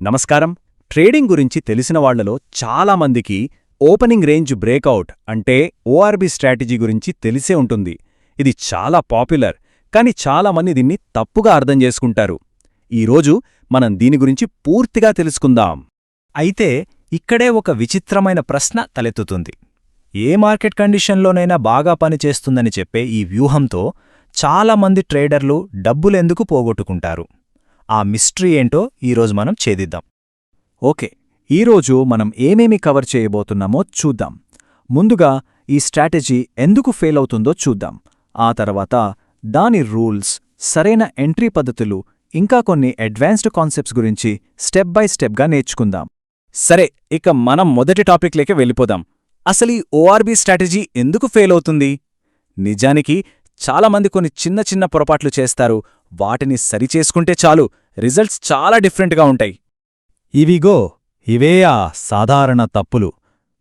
నమస్కారం. ట్రేడింగ్ గురించి తెలిసిన వాళ్లలో చాలామందికి ఓపెనింగ్ రేంజ్ బ్రేకౌట్ అంటే ఓఆర్బి స్ట్రాటజీ గురించి తెలిసే ఉంటుంది. ఇది చాలా పాపులర్, కానీ చాలామంది దీన్ని తప్పుగా అర్థం చేసుకుంటారు. ఈరోజు మనం దీని గురించి పూర్తిగా తెలుసుకుందాం. అయితే ఇక్కడే ఒక విచిత్రమైన ప్రశ్న తలెత్తుతుంది. ఏ మార్కెట్ కండిషన్లోనైనా బాగా పనిచేస్తుందని చెప్పే ఈ వ్యూహంతో చాలామంది ట్రేడర్లు డబ్బులెందుకు పోగొట్టుకుంటారు? ఆ మిస్టరీ ఏంటో ఈరోజు మనం ఛేదిద్దాం. ఓకే, ఈరోజు మనం ఏమేమి కవర్ చేయబోతున్నామో చూద్దాం. ముందుగా ఈ స్ట్రాటజీ ఎందుకు ఫెయిల్ అవుతుందో చూద్దాం. ఆ తర్వాత దాని రూల్స్, సరైన ఎంట్రీ పద్ధతులు, ఇంకా కొన్ని అడ్వాన్స్డ్ కాన్సెప్ట్స్ గురించి స్టెప్ బై స్టెప్గా నేర్చుకుందాం. సరే, ఇక మనం మొదటి టాపిక్లోకి వెళ్ళిపోదాం. అసలు ఈ ఓఆర్బి స్ట్రాటజీ ఎందుకు ఫెయిల్ అవుతుంది? నిజానికి చాలామంది కొన్ని చిన్న చిన్న పొరపాట్లు చేస్తారు. వాటిని సరిచేసుకుంటే చాలు, రిజల్ట్స్ చాలా డిఫరెంట్గా ఉంటాయి. ఇవే ఆ సాధారణ తప్పులు.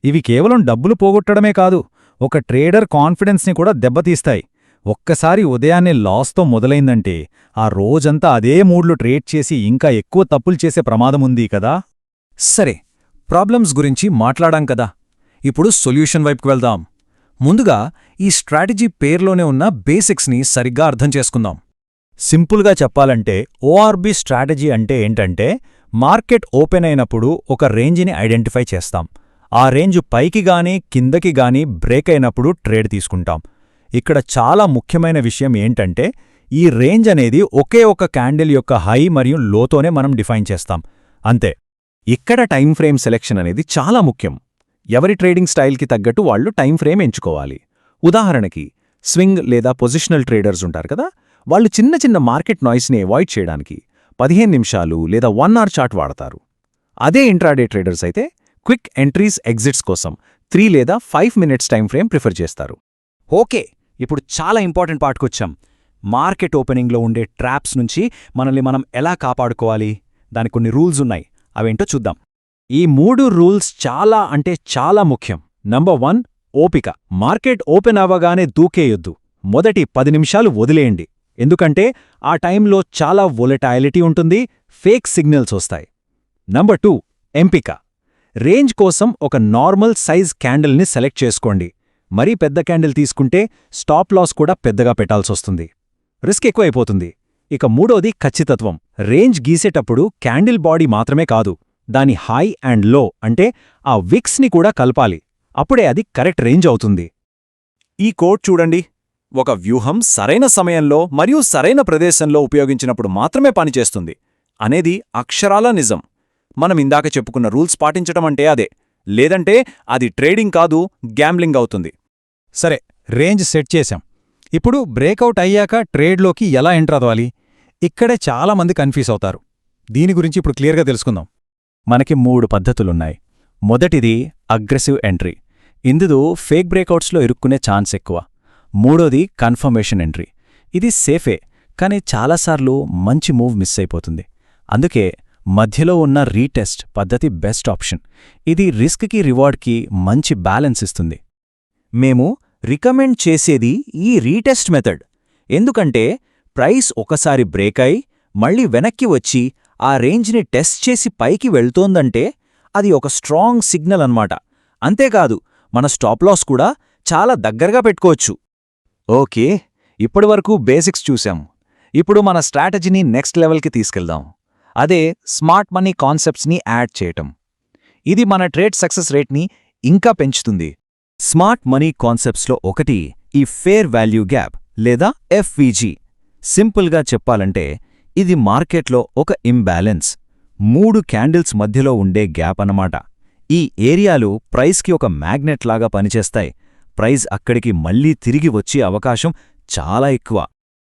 ఇవి కేవలం డబ్బులు పోగొట్టడమే కాదు, ఒక ట్రేడర్ కాన్ఫిడెన్స్ని కూడా దెబ్బతీస్తాయి. ఒక్కసారి ఉదయాన్నే లాస్తో మొదలైందంటే ఆ రోజంతా అదే మూడ్లు ట్రేడ్ చేసి ఇంకా ఎక్కువ తప్పులు చేసే ప్రమాదముంది కదా. సరే, ప్రాబ్లమ్స్ గురించి మాట్లాడాం కదా, ఇప్పుడు సొల్యూషన్ వైపుకు వెళ్దాం. ముందుగా ఈ స్ట్రాటజీ పేర్లోనే ఉన్న బేసిక్స్ని సరిగ్గా అర్థం చేసుకుందాం. సింపుల్గా చెప్పాలంటే ఓఆర్బి స్ట్రాటజీ అంటే ఏంటంటే, మార్కెట్ ఓపెన్ అయినప్పుడు ఒక రేంజిని ఐడెంటిఫై చేస్తాం. ఆ రేంజ్ పైకి గానీ కిందకి గానీ బ్రేక్ అయినప్పుడు ట్రేడ్ తీసుకుంటాం. ఇక్కడ చాలా ముఖ్యమైన విషయం ఏంటంటే, ఈ రేంజ్ అనేది ఒకే ఒక క్యాండిల్ యొక్క హై మరియు లోతోనే మనం డిఫైన్ చేస్తాం, అంతే. ఇక్కడ టైం ఫ్రేమ్ సెలెక్షన్ అనేది చాలా ముఖ్యం. ఎవరి ట్రేడింగ్ స్టైల్కి తగ్గట్టు వాళ్లు టైం ఫ్రేమ్ ఎంచుకోవాలి. ఉదాహరణకి స్వింగ్ లేదా పొజిషనల్ ట్రేడర్స్ ఉంటారు కదా, వాళ్ళు చిన్న చిన్న మార్కెట్ నాయిస్ని అవాయిడ్ చేయడానికి 15 నిమిషాలు లేదా 1 అవర్ చార్ట్ వాడతారు. అదే ఇంట్రాడే ట్రేడర్స్ అయితే క్విక్ ఎంట్రీస్ ఎగ్జిట్స్ కోసం 3 లేదా 5 మినిట్స్ టైం ఫ్రేమ్ ప్రిఫర్ చేస్తారు. ఓకే, ఇప్పుడు చాలా ఇంపార్టెంట్ పార్ట్కొచ్చాం. మార్కెట్ ఓపెనింగ్లో ఉండే ట్రాప్స్ నుంచి మనల్ని మనం ఎలా కాపాడుకోవాలి? దానికి కొన్ని రూల్స్ ఉన్నాయి, అవేంటో చూద్దాం. ఈ 3 రూల్స్ చాలా ముఖ్యం. నంబర్ 1, ఓపిక. మార్కెట్ ఓపెన్ అవ్వగానే దూకేయొద్దు. మొదటి 10 నిమిషాలు వదిలేయండి, ఎందుకంటే ఆ టైంలో చాలా వొలటాలిటీ ఉంటుంది, ఫేక్ సిగ్నల్స్ వస్తాయి. నంబర్ 2, ఎంపిక. రేంజ్ కోసం ఒక నార్మల్ సైజ్ క్యాండిల్ని సెలెక్ట్ చేసుకోండి. మరీ పెద్ద క్యాండిల్ తీసుకుంటే స్టాప్ లాస్ కూడా పెద్దగా పెట్టాల్సొస్తుంది, రిస్క్ ఎక్కువైపోతుంది. ఇక మూడోది ఖచ్చితత్వం. రేంజ్ గీసేటప్పుడు క్యాండిల్ బాడీ మాత్రమే కాదు, దాని హై అండ్ లో అంటే ఆ విక్స్ని కూడా కలపాలి. అప్పుడే అది కరెక్ట్ రేంజ్ అవుతుంది. ఈ కోడ్ చూడండి, ఒక వ్యూహం సరైన సమయంలో మరియు సరైన ప్రదేశంలో ఉపయోగించినప్పుడు మాత్రమే పనిచేస్తుంది అనేది అక్షరాల నిజం. మనం ఇందాక చెప్పుకున్న రూల్స్ పాటించటం అంటే అదే, లేదంటే అది ట్రేడింగ్ కాదు, గ్యాంబ్లింగ్ అవుతుంది. సరే, రేంజ్ సెట్ చేశాం. ఇప్పుడు బ్రేకౌట్ అయ్యాక ట్రేడ్లోకి ఎలా ఎంటర్ అవ్వాలి? ఇక్కడే చాలామంది కన్ఫ్యూజ్ అవుతారు. దీని గురించి ఇప్పుడు క్లియర్గా తెలుసుకుందాం. మనకి 3 పద్ధతులున్నాయి. మొదటిది అగ్రెసివ్ ఎంట్రీ. ఇందులో ఫేక్ బ్రేకౌట్స్లో ఇరుక్కునే ఛాన్స్ ఎక్కువ. మూడోది కన్ఫర్మేషన్ ఎంట్రీ. ఇది సేఫే, కానీ చాలాసార్లు మంచి మూవ్ మిస్ అయిపోతుంది. అందుకే మధ్యలో ఉన్న రీటెస్ట్ పద్ధతి బెస్ట్ ఆప్షన్. ఇది రిస్క్కి రివార్డ్కి మంచి బ్యాలెన్స్ ఇస్తుంది. మేము రికమెండ్ చేసేది ఈ రీటెస్ట్ మెథడ్. ఎందుకంటే ప్రైస్ ఒకసారి బ్రేక్ అయి మళ్ళీ వెనక్కి వచ్చి ఆ రేంజ్ని టెస్ట్ చేసి పైకి వెళ్తోందంటే అది ఒక స్ట్రాంగ్ సిగ్నల్ అన్నమాట. అంతేకాదు, మన స్టాప్ లాస్ కూడా చాలా దగ్గరగా పెట్టుకోవచ్చు. ఓకే, ఇప్పటివరకు బేసిక్స్ చూశాం. ఇప్పుడు మన స్ట్రాటజీని నెక్స్ట్ లెవెల్కి తీసుకెళ్దాం. అదే స్మార్ట్ మనీ కాన్సెప్ట్స్ని యాడ్ చేయటం. ఇది మన ట్రేడ్ సక్సెస్ రేట్ని ఇంకా పెంచుతుంది. స్మార్ట్ మనీ కాన్సెప్ట్స్లో ఒకటి ఈ ఫేర్ వాల్యూ గ్యాప్ లేదా ఎఫ్విజి. సింపుల్గా చెప్పాలంటే ఇది మార్కెట్లో ఒక ఇంబ్యాలెన్స్, 3 క్యాండిల్స్ మధ్యలో ఉండే గ్యాప్ అన్నమాట. ఈ ఏరియాలు ప్రైస్కి ఒక మ్యాగ్నెట్ లాగా పనిచేస్తాయి. ప్రైస్ అక్కడికి మళ్లీ తిరిగి వచ్చే అవకాశం చాలా ఎక్కువ.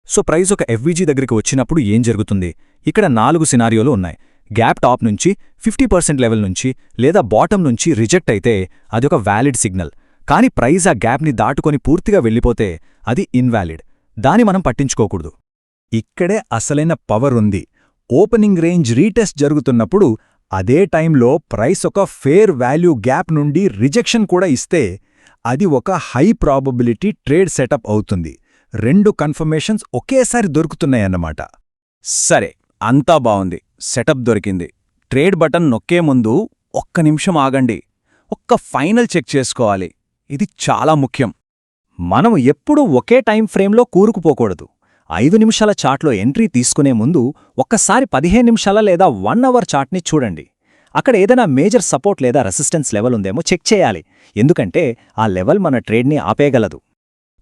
సో ప్రైస్ ఒక ఎఫ్విజి దగ్గరికి వచ్చినప్పుడు ఏం జరుగుతుంది? ఇక్కడ 4 సినారియోలు ఉన్నాయి. గ్యాప్ టాప్ నుంచి 50% లెవెల్ నుంచి లేదా బాటమ్ నుంచి రిజెక్ట్ అయితే అది ఒక వ్యాలిడ్ సిగ్నల్. కానీ ప్రైస్ ఆ గ్యాప్ని దాటుకొని పూర్తిగా వెళ్ళిపోతే అది ఇన్వాలిడ్. దాన్ని మనం పట్టించుకోకూడదు. ఇక్కడే అసలైన పవర్ ఉంది. ఓపెనింగ్ రేంజ్ రీటెస్ట్ జరుగుతున్నప్పుడు అదే టైంలో ప్రైస్ ఒక ఫేర్ వాల్యూ గ్యాప్ నుండి రిజెక్షన్ కూడా ఇస్తే అది ఒక హై ప్రాబబిలిటీ ట్రేడ్ సెటప్ అవుతుంది. 2 కన్ఫర్మేషన్స్ ఒకేసారి దొరుకుతున్నాయన్నమాట. సరే, అంతా బావుంది, సెటప్ దొరికింది. ట్రేడ్ బటన్ నొక్కే ముందు ఒక్క నిమిషం ఆగండి. ఒక్క ఫైనల్ చెక్ చేసుకోవాలి. ఇది చాలా ముఖ్యం. మనం ఎప్పుడూ ఒకే టైం ఫ్రేమ్లో కూరుకుపోకూడదు. 5 నిమిషాల చార్ట్లో ఎంట్రీ తీసుకునే ముందు ఒక్కసారి 15 నిమిషాల లేదా 1 అవర్ చార్ట్ని చూడండి. అక్కడ ఏదైనా మేజర్ సపోర్ట్ లేదా రెసిస్టెన్స్ లెవెల్ ఉందేమో చెక్ చేయాలి. ఎందుకంటే ఆ లెవెల్ మన ట్రేడ్ని ఆపేయగలదు.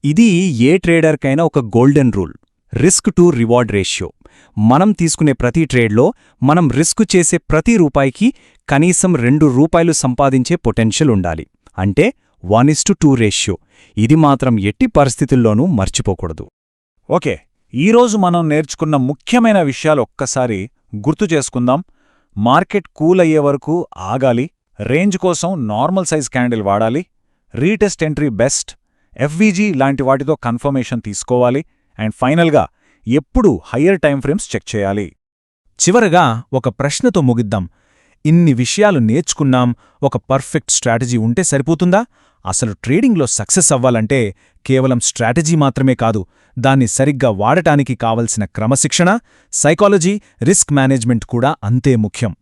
ఇది ఏ ట్రేడర్కైనా ఒక golden rule. Risk to reward ratio. మనం తీసుకునే ప్రతి ట్రేడ్లో మనం రిస్క్ చేసే ప్రతి రూపాయికి కనీసం 2 రూపాయలు సంపాదించే పొటెన్షియల్ ఉండాలి. అంటే 1:2 రేషియో. ఇది మాత్రం ఎట్టి పరిస్థితుల్లోనూ మర్చిపోకూడదు. ఓకే, ఈరోజు మనం నేర్చుకున్న ముఖ్యమైన విషయాలు ఒక్కసారి గుర్తు చేసుకుందాం. మార్కెట్ కూల్ అయ్యే వరకు ఆగాలి. రేంజ్ కోసం నార్మల్ సైజ్ క్యాండిల్ వాడాలి. Retest entry best. ఎఫ్వీజీ లాంటి వాటితో కన్ఫర్మేషన్ తీసుకోవాలి. అండ్ ఫైనల్గా ఎప్పుడూ హయ్యర్ టైం ఫ్రేమ్స్ చెక్ చేయాలి. చివరగా ఒక ప్రశ్నతో ముగిద్దాం. ఇన్ని విషయాలు నేర్చుకున్నాం, ఒక పర్ఫెక్ట్ స్ట్రాటజీ ఉంటే సరిపోతుందా? అసలు ట్రేడింగ్లో సక్సెస్ అవ్వాలంటే కేవలం స్ట్రాటజీ మాత్రమే కాదు, దాన్ని సరిగ్గా వాడటానికి కావలసిన క్రమశిక్షణ, సైకాలజీ, రిస్క్ మేనేజ్మెంట్ కూడా అంతే ముఖ్యం.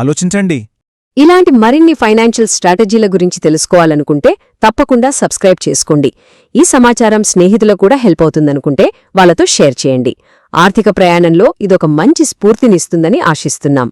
ఆలోచించండి. ఇలాంటి మరిన్ని ఫైనాన్షియల్ స్ట్రాటజీల గురించి తెలుసుకోవాలనుకుంటే తప్పకుండా సబ్స్క్రైబ్ చేసుకోండి. ఈ సమాచారం స్నేహితులకు కూడా హెల్ప్ అవుతుందనుకుంటే వాళ్ళతో షేర్ చేయండి. ఆర్థిక ప్రయాణంలో ఇదొక మంచి స్ఫూర్తినిస్తుందని ఆశిస్తున్నాం.